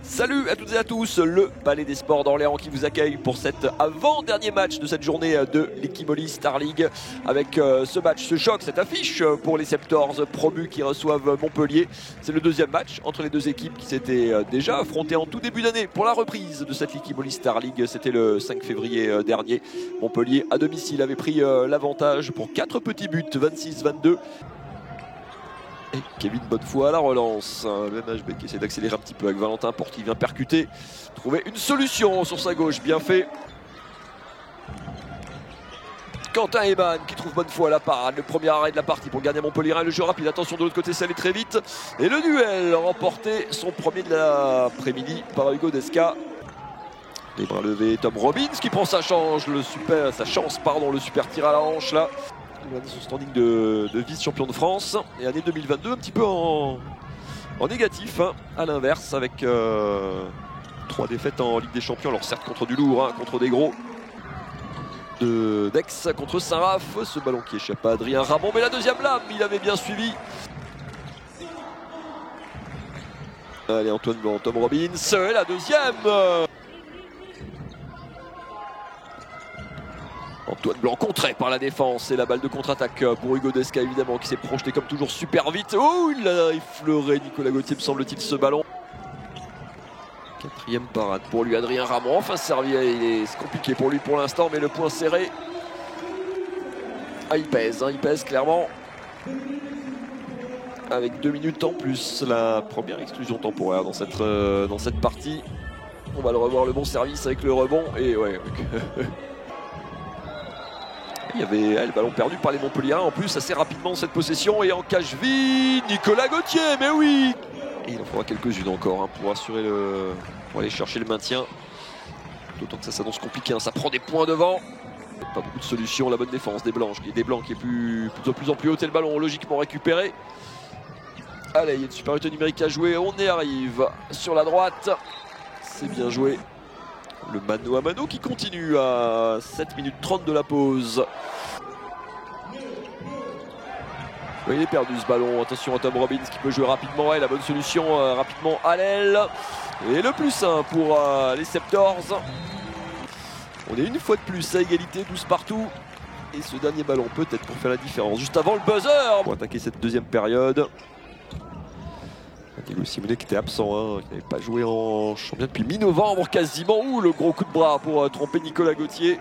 Salut à toutes et à tous, le Palais des Sports d'Orléans qui vous accueille pour cet avant-dernier match de cette journée de l'Ekimoli Star League avec ce match, ce choc, cette affiche pour les Septors promus qui reçoivent Montpellier. C'est le deuxième match entre les deux équipes qui s'étaient déjà affrontées en tout début d'année pour la reprise de cette Ekimoli Star League. C'était le 5 février dernier. Montpellier à domicile avait pris l'avantage pour 4 petits buts, 26-22. Et Kevin Bonnefoy à la relance, le MHB qui essaie d'accélérer un petit peu avec Valentin Porte qui vient percuter, trouver une solution sur sa gauche, bien fait. Quentin Eman qui trouve Bonnefoy à la parade, le premier arrêt de la partie pour gagner Montpellier, le jeu rapide, attention de l'autre côté ça allait très vite. Et le duel remporté, son premier de l'après-midi par Hugo Desca. Les bras levés, Tom Robbins qui prend sa chance, le super tir à la hanche là. Il a son standing de vice-champion de France et année 2022 un petit peu en négatif, hein, à l'inverse avec 3 défaites en Ligue des Champions, alors certes contre du lourd, hein, contre des gros, d'Aix contre Saint-Raph, ce ballon qui échappe à Adrien Ramon, mais la deuxième lame il avait bien suivi. Allez Antoine Blanc, Tom Robbins et la deuxième. Antoine Blanc contré par la défense et la balle de contre-attaque pour Hugo Desca évidemment qui s'est projeté comme toujours super vite. Oh, il a effleuré Nicolas Gauthier me semble-t-il ce ballon. Quatrième parade pour lui, Adrien Ramon, enfin servi, c'est compliqué pour lui pour l'instant mais le point serré. Ah il pèse clairement. Avec 2 minutes en plus, la première exclusion temporaire dans cette partie. On va le revoir, le bon service avec le rebond et ouais. Il y avait le ballon perdu par les Montpelliérains en plus assez rapidement cette possession et en cage vide Nicolas Gauthier, mais oui. Et il en faudra quelques-unes encore hein, pour aller chercher le maintien. D'autant que ça s'annonce compliqué, hein. Ça prend des points devant. Pas beaucoup de solutions, la bonne défense des Blancs qui est de plus en plus haute et le ballon logiquement récupéré. Allez, il y a une supériorité numérique à jouer, on y arrive sur la droite. C'est bien joué. Le mano à mano qui continue à 7 minutes 30 de la pause. Oui, il est perdu ce ballon. Attention à Tom Robbins qui peut jouer rapidement. Et la bonne solution rapidement à l'aile. Et le plus 1 pour les Septors. On est une fois de plus à égalité, 12 partout. Et ce dernier ballon peut-être pour faire la différence. Juste avant le buzzer pour attaquer cette deuxième période. Diego Simonet qui était absent, hein, qui n'avait pas joué en championnat depuis mi-novembre quasiment. Ouh, le gros coup de bras pour tromper Nicolas Gauthier.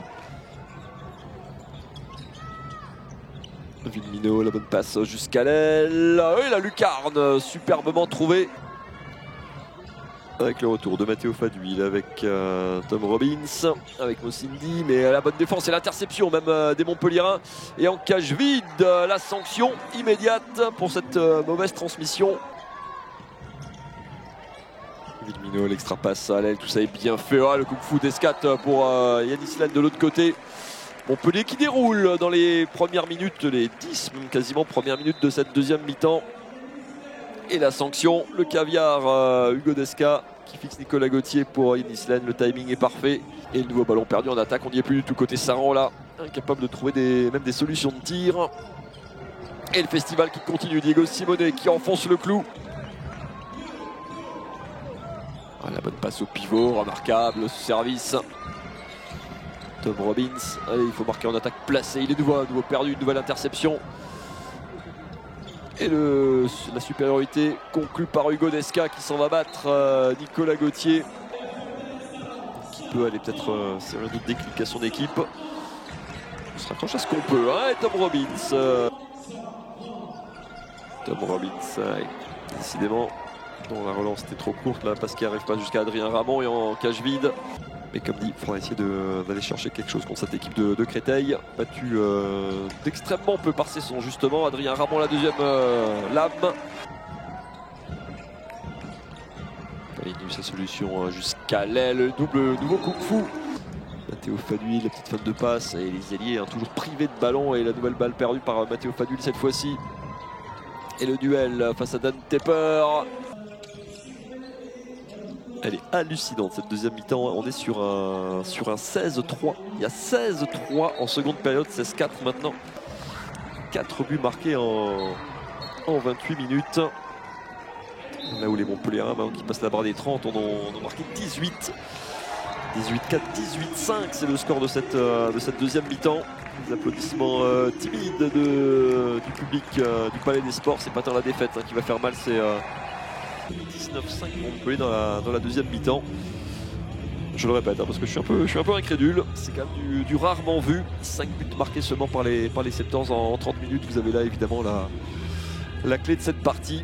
Villemino, la bonne passe jusqu'à l'aile. Et la lucarne, superbement trouvée. Avec le retour de Matteo Faduil, avec Tom Robbins, avec Mossindi, mais la bonne défense et l'interception même des Montpelliérains. Et en cage vide, la sanction immédiate pour cette mauvaise transmission. Villemino, l'extra passe à l'aile, tout ça est bien fait. Ah, le coup de fou d'escate pour Yanis Len de l'autre côté. Montpellier qui déroule dans les premières minutes, les 10 même quasiment premières minutes de cette deuxième mi-temps. Et la sanction, le caviar Hugo Desca qui fixe Nicolas Gauthier pour Yanis Len. Le timing est parfait. Et le nouveau ballon perdu en attaque, on n'y est plus du tout côté Saran là. Incapable de trouver même des solutions de tir. Et le festival qui continue, Diego Simonet qui enfonce le clou. La bonne passe au pivot, remarquable ce service. Tom Robbins, allez, il faut marquer en attaque placée, il est nouveau perdu, une nouvelle interception. Et la supériorité conclue par Hugo Desca qui s'en va battre Nicolas Gauthier. Qui peut aller peut-être c'est un autre déclic à son équipe. On se raccroche à ce qu'on peut, hein, et Tom Robbins. Tom Robbins, décidément. Non, la relance était trop courte, la passe qui n'arrive pas jusqu'à Adrien Ramon et en cage vide. Mais comme dit, il faudra essayer d'aller chercher quelque chose contre cette équipe de Créteil. Battu d'extrêmement peu par Cesson justement. Adrien Ramon la deuxième lame. Il a eu sa solution jusqu'à l'aile. Nouveau coup de fou. Matteo Faduil, la petite faute de passe. Et les ailiers toujours privés de ballon. Et la nouvelle balle perdue par Matteo Faduil cette fois-ci. Et le duel face à Dan Tepper. Elle est hallucinante cette deuxième mi-temps, on est sur un 16-3, il y a 16-3 en seconde période, 16-4 maintenant. 4 buts marqués en 28 minutes. Là où les Montpelliérains qui passent la barre des 30 en ont marqué 18. 18-4, 18-5, c'est le score de cette deuxième mi-temps. Les applaudissements timides du public du Palais des Sports. C'est pas tant la défaite qui va faire mal, c'est 19-5 pour Montpellier dans la deuxième mi-temps. Je le répète parce que je suis un peu incrédule. C'est quand même du rarement vu. 5 buts marqués seulement par les Septors en 30 minutes. Vous avez là évidemment la clé de cette partie.